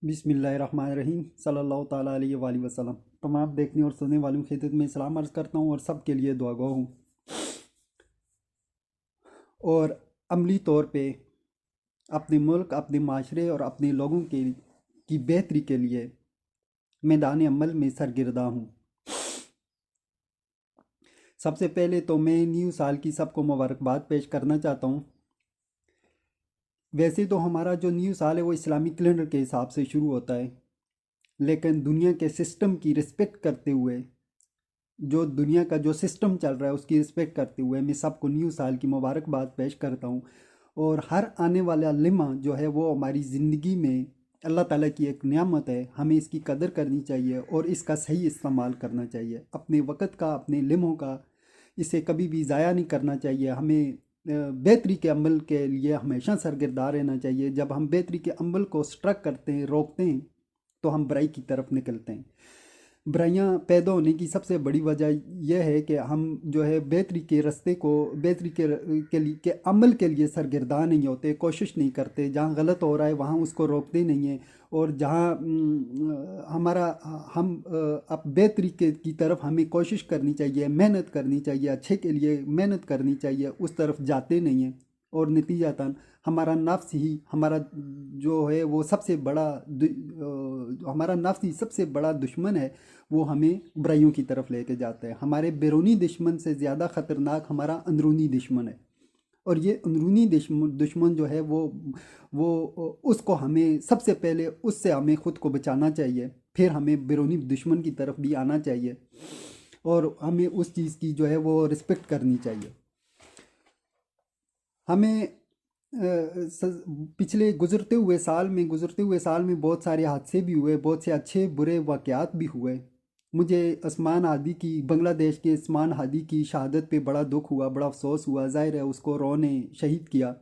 बिस्मिल्लाहिर्रहमानिर्रहीम सल्लल्लाहु ताला अलैहि वसल्लम। तमाम देखने और सुनने वालों की खिदमत में सलाम अर्ज़ करता हूँ और सब के लिए दुआ गो हूँ। और अमली तौर पे अपने मुल्क, अपने माशरे और अपने लोगों के की बेहतरी के लिए मैदान अमल में सरगर्दा हूँ। सबसे पहले तो मैं न्यू साल की सबको मुबारकबाद पेश करना चाहता हूँ। वैसे तो हमारा जो न्यू साल है वो इस्लामी कैलेंडर के हिसाब से शुरू होता है, लेकिन दुनिया के सिस्टम की रिस्पेक्ट करते हुए, जो दुनिया का जो सिस्टम चल रहा है उसकी रिस्पेक्ट करते हुए मैं सबको न्यू साल की मुबारकबाद पेश करता हूँ। और हर आने वाला लिम्हा जो है वो हमारी ज़िंदगी में अल्लाह ताला की एक नियामत है, हमें इसकी कदर करनी चाहिए और इसका सही इस्तेमाल करना चाहिए। अपने वक़्त का, अपने लिम्हों का इसे कभी भी ज़ाया नहीं करना चाहिए। हमें बेहतरी के अमल के लिए हमेशा सरगर्दा रहना चाहिए। जब हम बेहतरी के अमल को स्ट्रक करते हैं, रोकते हैं, तो हम बुराई की तरफ निकलते हैं। बुराइयाँ पैदा होने की सबसे बड़ी वजह यह है कि हम जो है बेहतरी के रास्ते को, बेहतरी के लिए के अमल के लिए सरगर्दा नहीं होते, कोशिश नहीं करते। जहाँ गलत हो रहा है वहाँ उसको रोकते नहीं हैं। और जहाँ हमारा हम अब बेहतरी के की तरफ हमें कोशिश करनी चाहिए, मेहनत करनी चाहिए, अच्छे के लिए मेहनत करनी चाहिए, उस तरफ जाते नहीं हैं। और नतीजतन हमारा नफ्स ही हमारा जो है वो सबसे बड़ा हमारा नफ्स ही सबसे बड़ा दुश्मन है। वो हमें बुराइयों की तरफ लेके जाता है। हमारे बैरूनी दुश्मन से ज़्यादा ख़तरनाक हमारा अंदरूनी दुश्मन है। और ये अंदरूनी दुश्मन जो है वो उसको हमें सबसे पहले उससे हमें ख़ुद को बचाना चाहिए, फिर हमें बैरूनी दुश्मन की तरफ भी आना चाहिए और हमें उस चीज़ की जो है वो रिस्पेक्ट करनी चाहिए। हमें पिछले गुज़रते हुए साल में बहुत सारे हादसे भी हुए, बहुत से अच्छे बुरे वाक़यात भी हुए। मुझे बांग्लादेश के उस्मान हादी की शहादत पे बड़ा दुख हुआ, बड़ा अफसोस हुआ। ज़ाहिर है उसको रॉ ने शहीद किया।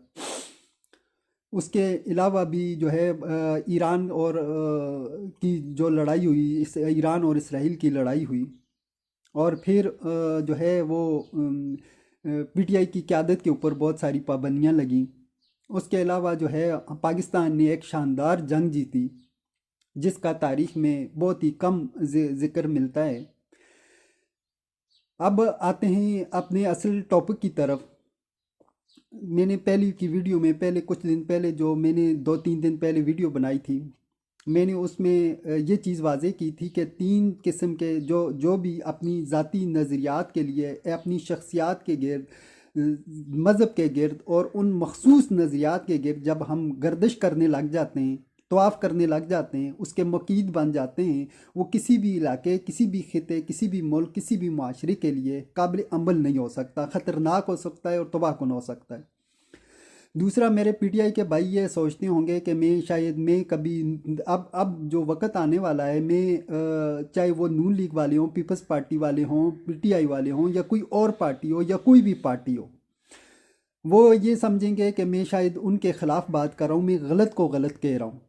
उसके अलावा भी जो है ईरान और की जो लड़ाई हुई, इस ईरान और इसराइल की लड़ाई हुई। और फिर जो है वो पीटीआई की क़यादत के ऊपर बहुत सारी पाबंदियां लगी। उसके अलावा जो है पाकिस्तान ने एक शानदार जंग जीती, जिसका तारीख में बहुत ही कम जिक्र मिलता है। अब आते हैं अपने असल टॉपिक की तरफ। मैंने पहली की वीडियो में पहले कुछ दिन पहले जो मैंने 2-3 दिन पहले वीडियो बनाई थी, मैंने उसमें ये चीज़ वाज़े की थी कि 3 किस्म के जो जो भी अपनी ज़ाती नज़रियात के लिए, अपनी शख्सियात के गिर्द, मज़हब के गिर्द और उन मखसूस नज़रियात के गिर्द जब हम गर्दिश करने लग जाते हैं, तवाफ़ करने लग जाते हैं, उसके मुक़ीद बन जाते हैं, वो किसी भी इलाके, किसी भी खिते, किसी भी मुल्क, किसी भी माशरे के लिए काबिल अमल नहीं हो सकता, ख़तरनाक हो सकता है और तबाहकुन हो सकता है। दूसरा, मेरे पीटीआई के भाई ये सोचते होंगे कि मैं कभी अब जो वक़्त आने वाला है, चाहे वो नून लीग वाले हों, पीपल्स पार्टी वाले हों, पीटीआई वाले हों या कोई और पार्टी हो या कोई भी पार्टी हो, वो ये समझेंगे कि मैं शायद उनके ख़िलाफ़ बात कर रहा हूँ, मैं गलत को गलत कह रहा हूँ,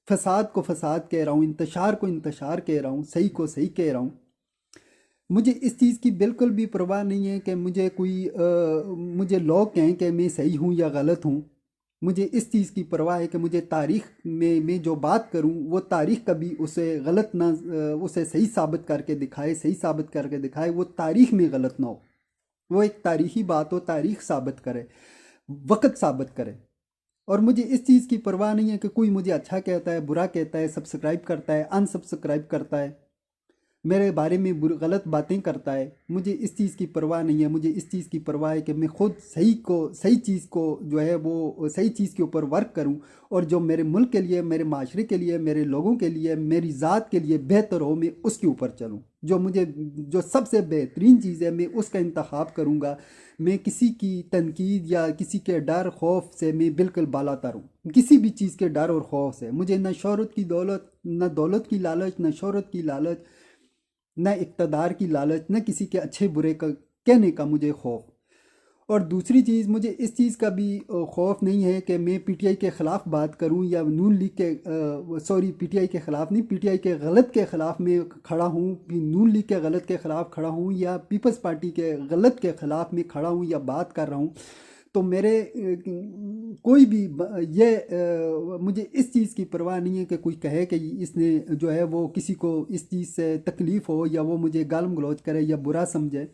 फसाद को फसाद कह रहा हूँ, इंतशार को इंतशार कह रहा हूँ, सही को सही कह रहा हूँ। मुझे इस चीज़ की बिल्कुल भी परवाह नहीं है कि मुझे लोग कहें कि मैं सही हूँ या गलत हूँ। मुझे इस चीज़ की परवाह है कि मुझे तारीख़ में मैं जो बात करूँ वो तारीख़ कभी उसे गलत ना, उसे सही साबित करके दिखाए, सही साबित करके दिखाए, वो तारीख़ में गलत ना हो। वो एक तारीख़ी बात हो, तारीख़ साबित करे, वक़्त साबित करे। और मुझे इस चीज़ की परवाह नहीं है कि कोई मुझे अच्छा कहता है, बुरा कहता है, सब्सक्राइब करता है, अनसब्सक्राइब करता है, मेरे बारे में गलत बातें करता है। मुझे इस चीज़ की परवाह नहीं है। मुझे इस चीज़ की परवाह है कि मैं खुद सही चीज़ को जो है वो सही चीज़ के ऊपर वर्क करूं और जो मेरे मुल्क के लिए, मेरे माशरे के लिए, मेरे लोगों के लिए, मेरी ज़ात के लिए बेहतर हो, मैं उसके ऊपर चलूं। जो सबसे बेहतरीन चीज़ है मैं उसका इंतखाब करूँगा। मैं किसी की तनकीद या किसी के डर खौफ से मैं बिल्कुल बालातर हूँ। किसी भी चीज़ के डर और खौफ से मुझे न शोहरत की दौलत, न दौलत की लालच, न शोहरत की लालच, न इक़्तिदार की लालच, न किसी के अच्छे बुरे का कहने का मुझे खौफ। और दूसरी चीज़, मुझे इस चीज़ का भी खौफ नहीं है कि मैं पीटीआई के ख़िलाफ़ बात करूं या नून लीग के सॉरी पीटीआई के ख़िलाफ़ नहीं, पीटीआई के गलत के ख़िलाफ़ मैं खड़ा हूं, नून लीग के गलत के ख़िलाफ़ खड़ा हूं या पीपल्स पार्टी के गलत के ख़िलाफ़ मैं खड़ा हूं या बात कर रहा हूं। तो मेरे कोई भी मुझे इस चीज़ की परवाह नहीं है कि कोई कहे कि इसने जो है वो किसी को इस चीज़ से तकलीफ़ हो या वो मुझे गालम गलौज करे या बुरा समझे।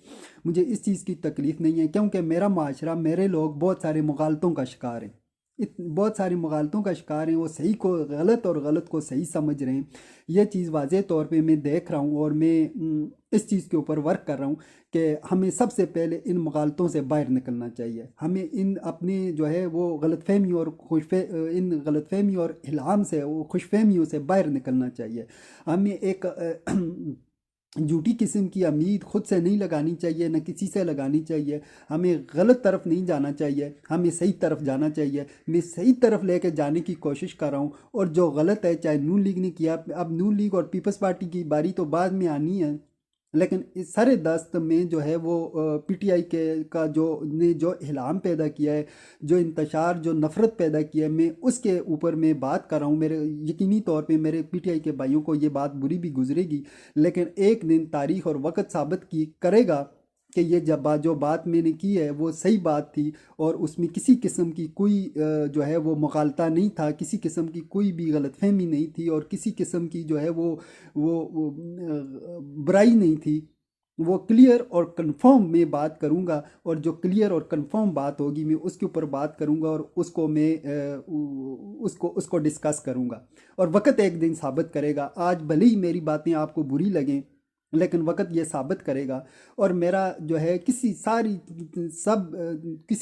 मुझे इस चीज़ की तकलीफ़ नहीं है, क्योंकि मेरा माशरा, मेरे लोग बहुत सारे मुगालतों का शिकार हैं। बहुत सारी मुगालतों का शिकार हैं। वो सही को गलत और गलत को सही समझ रहे हैं। ये चीज़ वाज़ेह तौर पे मैं देख रहा हूँ और मैं इस चीज़ के ऊपर वर्क कर रहा हूँ कि हमें सबसे पहले इन मुगालतों से बाहर निकलना चाहिए। हमें इन अपनी जो है वो गलतफहमी और इन गलतफहमी और इल्हाम से, वो खुशफहमियों से बाहर निकलना चाहिए। हमें एक झूठी किस्म की उम्मीद खुद से नहीं लगानी चाहिए, न किसी से लगानी चाहिए। हमें गलत तरफ नहीं जाना चाहिए, हमें सही तरफ जाना चाहिए। मैं सही तरफ लेके जाने की कोशिश कर रहा हूँ। और जो गलत है, चाहे नून लीग ने किया, अब नून लीग और पीपल्स पार्टी की बारी तो बाद में आनी है, लेकिन इस सरे दस्त में जो है वो पीटीआई के का जो इल्हाम पैदा किया है, जो इंतशार, जो नफ़रत पैदा किया है, मैं उसके ऊपर मैं बात कर रहा हूँ। मेरे यकीनी तौर पे मेरे पीटीआई के भाइयों को ये बात बुरी भी गुजरेगी, लेकिन एक दिन तारीख और वक्त साबित की करेगा कि ये जो बात मैंने की है वो सही बात थी। और उसमें किसी किस्म की कोई जो है वो मुगालता नहीं था, किसी किस्म की कोई भी गलतफहमी नहीं थी, और किसी किस्म की जो है वो बुराई नहीं थी। वो क्लियर और कंफर्म मैं बात करूंगा, और जो क्लियर और कंफर्म बात होगी मैं उसके ऊपर बात करूंगा, और उसको मैं उसको डिस्कस करूंगा। और वक्त एक दिन साबित करेगा। आज भले ही मेरी बातें आपको बुरी लगें, लेकिन वक्त ये साबित करेगा। और मेरा जो है किसी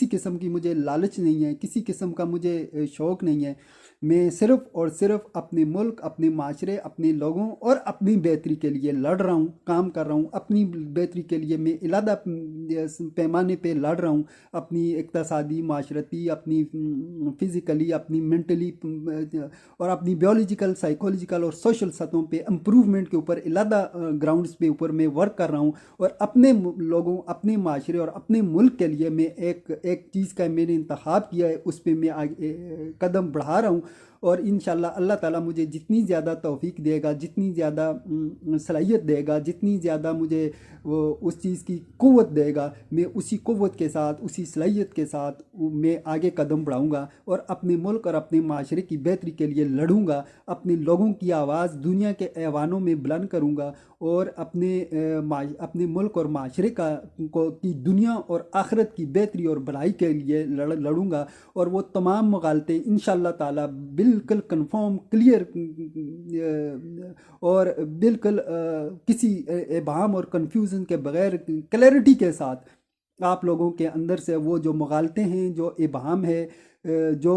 किस्म की मुझे लालच नहीं है, किसी किस्म का मुझे शौक़ नहीं है। मैं सिर्फ़ और सिर्फ अपने मुल्क, अपने माशरे, अपने लोगों और अपनी बेहतरी के लिए लड़ रहा हूँ, काम कर रहा हूँ। अपनी बेहतरी के लिए मैं इलादा पैमाने पे लड़ रहा हूँ। अपनी इक़्तिसादी, माशरती, अपनी फ़िज़िकली, अपनी मेंटली और अपनी बायोलॉजिकल, साइकोलॉजिकल और सोशल सतहों पे इम्प्रूवमेंट के ऊपर इलादा ग्राउंड्स पे ऊपर मैं वर्क कर रहा हूँ। और अपने लोगों, अपने माशरे और अपने मुल्क के लिए मैं एक चीज़ का मैंने इंतखाब किया है, उस पर मैं आगे कदम बढ़ा रहा हूँ। और इंशाल्लाह अल्लाह ताला मुझे जितनी ज़्यादा तौफीक देगा, जितनी ज़्यादा सलाहियत देगा, जितनी ज़्यादा मुझे उस चीज़ की क़ुव्वत देगा, मैं उसी क़ुव्वत के साथ, उसी सलाहियत के साथ मैं आगे कदम बढ़ाऊँगा और अपने मुल्क और अपने माशरे की बेहतरी के लिए लड़ूँगा। अपने लोगों की आवाज़ दुनिया के ऐवानों में बुलंद करूँगा, और अपने मुल्क और माशरे की दुनिया और आखिरत की बेहतरी और भलाई के लिए लड़ूँगा। और वो तमाम मुगालते इंशाअल्लाह ताला बिल्कुल कंफर्म, क्लियर और बिल्कुल किसी इबाहम और कन्फ्यूज़न के बगैर क्लैरिटी के साथ आप लोगों के अंदर से वो जो मुगालते हैं, जो इबाहम है, जो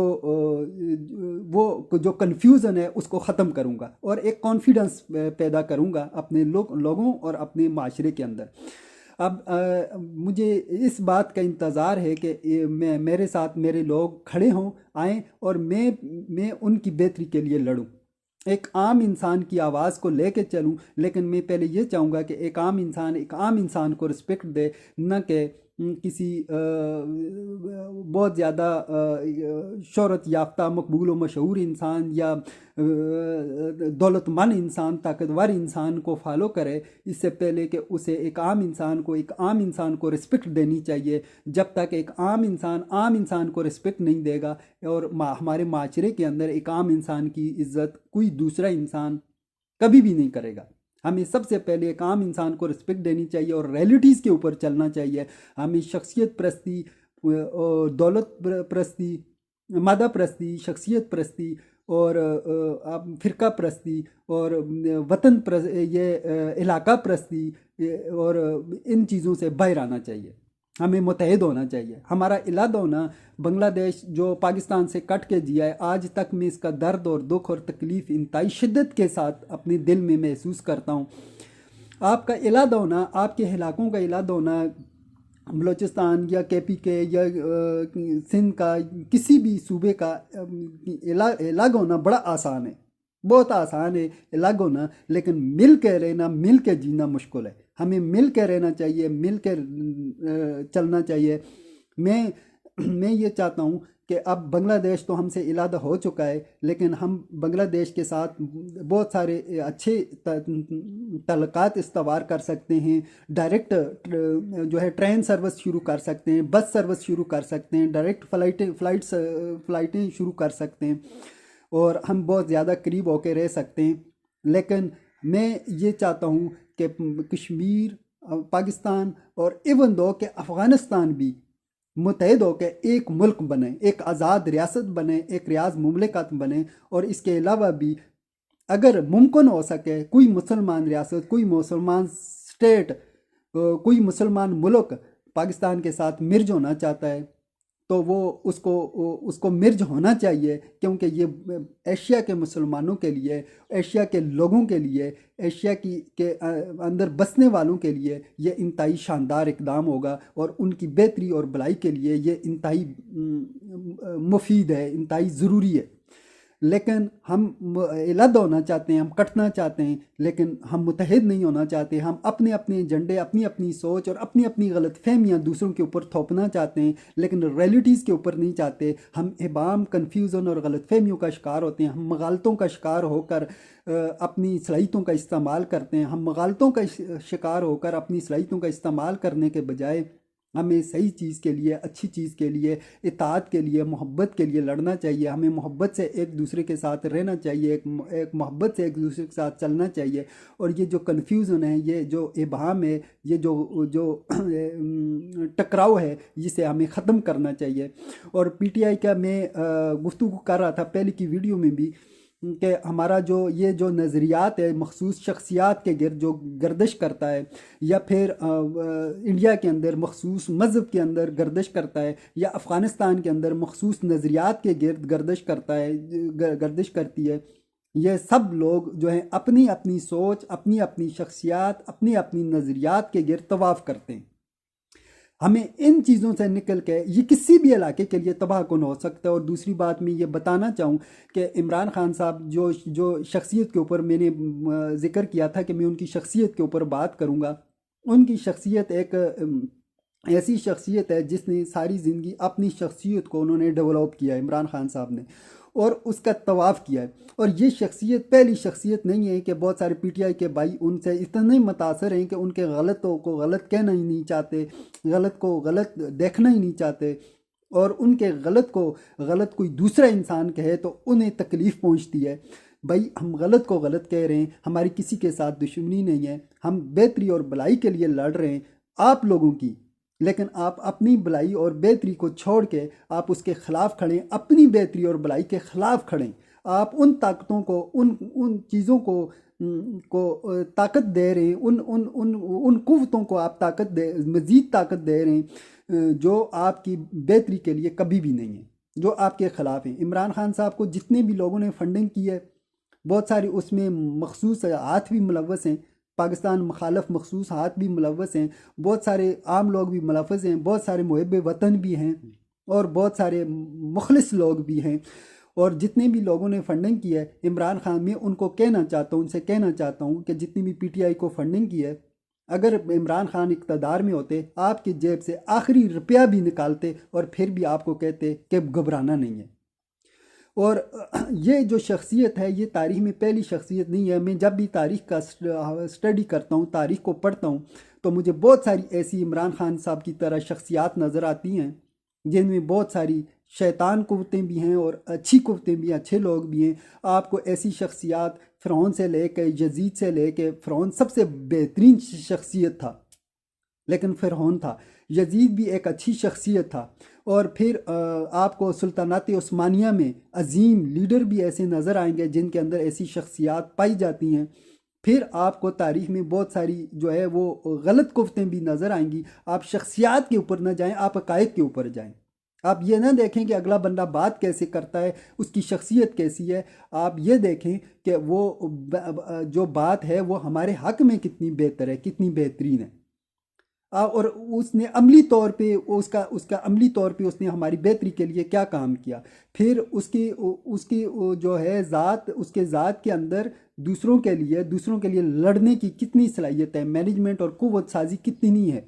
कन्फ्यूज़न है, उसको ख़त्म करूँगा और एक कॉन्फिडेंस पैदा करूँगा अपने लोगों और अपने माशरे के अंदर। अब मुझे इस बात का इंतज़ार है कि मेरे साथ मेरे लोग खड़े हों, आएँ, और मैं उनकी बेहतरी के लिए लड़ूँ, एक आम इंसान की आवाज़ को लेके चलूँ। लेकिन मैं पहले ये चाहूँगा कि एक आम इंसान को रिस्पेक्ट दे, न कि किसी बहुत ज़्यादा शोहरत याफ्ता, मकबूल व मशहूर इंसान या दौलतमंद इंसान, ताकतवर इंसान को फॉलो करे। इससे पहले कि उसे एक आम इंसान को रिस्पेक्ट देनी चाहिए। जब तक एक आम इंसान को रिस्पेक्ट नहीं देगा, और हमारे माशरे के अंदर एक आम इंसान की इज़्ज़त कोई दूसरा इंसान कभी भी नहीं करेगा। हमें सबसे पहले एक आम इंसान को रिस्पेक्ट देनी चाहिए और रियलिटीज़ के ऊपर चलना चाहिए। हमें शख्सियत परस्ती और दौलत परस्ती, मादा परस्ती, शख्सियत परस्ती और फ़िरका परस्ती और इलाका परस्ती और इन चीज़ों से बाहर आना चाहिए। हमें मुत्तहिद होना चाहिए। हमारा इलादा होना, बांग्लादेश जो पाकिस्तान से कट के जिया है, आज तक मैं इसका दर्द और दुख और तकलीफ़ इंतहाई शिद्दत के साथ अपने दिल में महसूस करता हूँ। आपका इलादा होना, आपके इलाकों का इलादा होना, बलूचिस्तान या केपी के या सिंध का, किसी भी सूबे का अलग होना बड़ा आसान है, बहुत आसान है अलग होना। लेकिन मिल के रहना, मिल के जीना मुश्किल है। हमें मिल के रहना चाहिए, मिल के चलना चाहिए। मैं ये चाहता हूँ कि अब बांग्लादेश तो हमसे इलादा हो चुका है, लेकिन हम बांग्लादेश के साथ बहुत सारे अच्छे तल्लुकात इस्तवार कर सकते हैं। डायरेक्ट जो है ट्रेन सर्विस शुरू कर सकते हैं, बस सर्विस शुरू कर सकते हैं, डायरेक्ट फ़्लाइटें शुरू कर सकते हैं, और हम बहुत ज़्यादा करीब होकर रह सकते हैं। लेकिन मैं ये चाहता हूँ कि कश्मीर, पाकिस्तान और इवन दो कि अफ़गानिस्तान भी मुत्तहिद होकर एक मुल्क बने, एक आज़ाद रियासत बने, एक रियाज मुमलिकत बने। और इसके अलावा भी अगर मुमकिन हो सके कोई मुसलमान रियासत, कोई मुसलमान स्टेट, कोई मुसलमान मुल्क पाकिस्तान के साथ मिर्ज होना चाहता है, तो वो उसको मिर्ज होना चाहिए, क्योंकि ये एशिया के मुसलमानों के लिए, एशिया के लोगों के लिए, एशिया के अंदर बसने वालों के लिए ये इंतहाई शानदार इकदाम होगा, और उनकी बेहतरी और भलाई के लिए ये इंतहाई मुफीद है, इंतहाई ज़रूरी है। लेकिन हम अलग होना चाहते हैं, हम कटना चाहते हैं, लेकिन हम मुत्तहिद नहीं होना चाहते। हम अपने अपने एजेंडे, अपनी अपनी सोच और अपनी अपनी गलत फहमियाँ दूसरों के ऊपर थोपना चाहते हैं, लेकिन रियलिटीज़ के ऊपर नहीं चाहते। हम इबाम, कन्फ्यूज़न और गलत फहमियों का शिकार होते हैं। हम मगालतों का शिकार होकर अपनी सलाहियतों का इस्तेमाल करते हैं। हम मगालतों का शिकार होकर अपनी सलाहियतों का इस्तेमाल करने के बजाय हमें सही चीज़ के लिए, अच्छी चीज़ के लिए, इताअत के लिए, मोहब्बत के लिए लड़ना चाहिए। हमें मोहब्बत से एक दूसरे के साथ रहना चाहिए, एक मोहब्बत से एक दूसरे के साथ चलना चाहिए। और ये जो कन्फ्यूज़न है, ये जो इबहम है, ये जो जो टकराव है, जिसे हमें ख़त्म करना चाहिए। और पीटीआई का मैं गुफ्तगू कर रहा था पहले की वीडियो में भी, कि हमारा ये जो नज़रियात है मखसूस शख्सियात के गिर्द जो गर्दिश करता है, या फिर इंडिया के अंदर मखसूस मज़हब के अंदर गर्दिश करता है, या अफ़गानिस्तान के अंदर मखसूस नज़रियात के गिर्द गर्दिश करता है, गर्दिश करती है, ये सब लोग जो हैं अपनी अपनी सोच, अपनी अपनी शख्सियात, अपनी अपनी नज़रियात के गिर्द तवाफ़ करते हैं। हमें इन चीज़ों से निकल के ये किसी भी इलाके के लिए तबाह कौन हो सकता है। और दूसरी बात मैं ये बताना चाहूँ कि इमरान खान साहब जो शख्सियत के ऊपर मैंने ज़िक्र किया था कि मैं उनकी शख्सियत के ऊपर बात करूँगा, उनकी शख्सियत एक ऐसी शख्सियत है जिसने सारी ज़िंदगी अपनी शख्सियत को उन्होंने डेवलप किया है, इमरान खान साहब ने, और उसका तवाफ़ किया है। और ये शख्सियत पहली शख्सियत नहीं है कि बहुत सारे पीटीआई के भाई उनसे इतने मुतासर हैं कि उनके गलतों को गलत कहना ही नहीं चाहते, गलत को गलत देखना ही नहीं चाहते, और उनके गलत को गलत कोई दूसरा इंसान कहे तो उन्हें तकलीफ़ पहुंचती है। भाई, हम गलत को गलत कह रहे हैं, हमारी किसी के साथ दुश्मनी नहीं है, हम बेहतरी और भलाई के लिए लड़ रहे हैं आप लोगों की। लेकिन आप अपनी भलाई और बेहतरी को छोड़ के आप उसके ख़िलाफ़ खड़ें, अपनी बेहतरी और भलाई के ख़िलाफ़ खड़ें। आप उन ताकतों को, उन चीज़ों को ताकत दे रहे हैं, उन उन उन उन कुव्वतों को आप मज़ीद ताकत दे रहे हैं जो आपकी बेहतरी के लिए कभी भी नहीं है, जो आपके ख़िलाफ़ हैं। इमरान खान साहब को जितने भी लोगों ने फंडिंग की है, बहुत सारी उसमें मखसूस हाथ भी मुलव्वस हैं, पाकिस्तान मुखालफ मखसूस हाथ भी मुलव्वस हैं, बहुत सारे आम लोग भी मुलव्वस हैं, बहुत सारे मुहिब वतन भी हैं, और बहुत सारे मुखलिस लोग भी हैं। और जितने भी लोगों ने फंडिंग की है इमरान खान, में उनको कहना चाहता हूँ, उनसे कहना चाहता हूँ कि जितनी भी पीटीआई को फंडिंग की है, अगर इमरान खान इक़्तिदार में होते, आपकी जेब से आखिरी रुपया भी निकालते और फिर भी आपको कहते कि घबराना नहीं है। और ये जो शख्सियत है, ये तारीख़ में पहली शख्सियत नहीं है। मैं जब भी तारीख़ का स्टडी करता हूँ, तारीख़ को पढ़ता हूँ, तो मुझे बहुत सारी ऐसी इमरान खान साहब की तरह शख्सियात नज़र आती हैं जिनमें बहुत सारी शैतान कुव्वतें भी हैं और अच्छी कुव्वतें भी, अच्छे लोग भी हैं। आपको ऐसी शख्सियात फ़िरौन से लेकर यजीद से लेकर, फ़िरौन सबसे बेहतरीन शख्सियत था लेकिन फ़िरौन था, यजीद भी एक अच्छी शख्सियत था। और फिर आपको सुल्तानात उस्मानिया में अजीम लीडर भी ऐसे नज़र आएंगे जिनके अंदर ऐसी शख्सियात पाई जाती हैं। फिर आपको तारीख़ में बहुत सारी जो है वो गलत कुव्वतें भी नज़र आएंगी। आप शख्सियात के ऊपर ना जाएं, आप अकायद के ऊपर जाएं। आप ये ना देखें कि अगला बंदा बात कैसे करता है, उसकी शख्सियत कैसी है। आप ये देखें कि वो जो बात है वो हमारे हक़ में कितनी बेहतर है, कितनी बेहतरीन है। और उसने अमली तौर पे उसका अमली तौर पे उसने हमारी बेहतरी के लिए क्या काम किया। फिर उसकी उसकी जो है ज़ात, उसके ज़ात के अंदर दूसरों के लिए लड़ने की कितनी सलाहियत है, मैनेजमेंट और क़ुव्वत साज़ी कितनी है।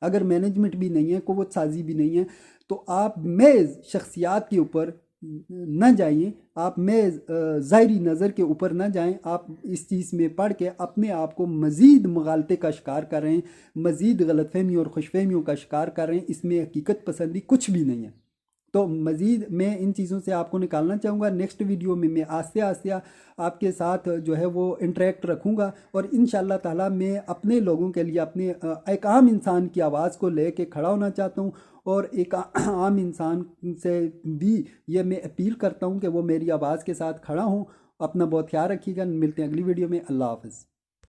अगर मैनेजमेंट भी नहीं है, क़ुव्वत साज़ी भी नहीं है, तो आप मेज़ शख्सियात के ऊपर न जाइए, आप मेज़ ज़ाहरी नज़र के ऊपर न जाएं। आप इस चीज़ में पढ़ के अपने आप को मज़ीद मुगालते का शिकार कर रहे हैं, मज़ीद गलतफ़हमी और खुशफहमियों का शिकार कर रहे हैं। इसमें हकीकत पसंदी कुछ भी नहीं है। तो मज़ीद मैं इन चीज़ों से आपको निकालना चाहूँगा। नेक्स्ट वीडियो में मैं आस्ते आस्ते आपके साथ जो है वो इंटरेक्ट रखूँगा, और इंशाअल्लाह ताला मैं अपने लोगों के लिए, अपने एक आम इंसान की आवाज़ को लेके खड़ा होना चाहता हूँ। और एक आम इंसान से भी ये मैं अपील करता हूँ कि वो मेरी आवाज़ के साथ खड़ा हूँ। अपना बहुत ख्याल रखिएगा। मिलते हैं अगली वीडियो में। अल्लाह हाफ़िज़।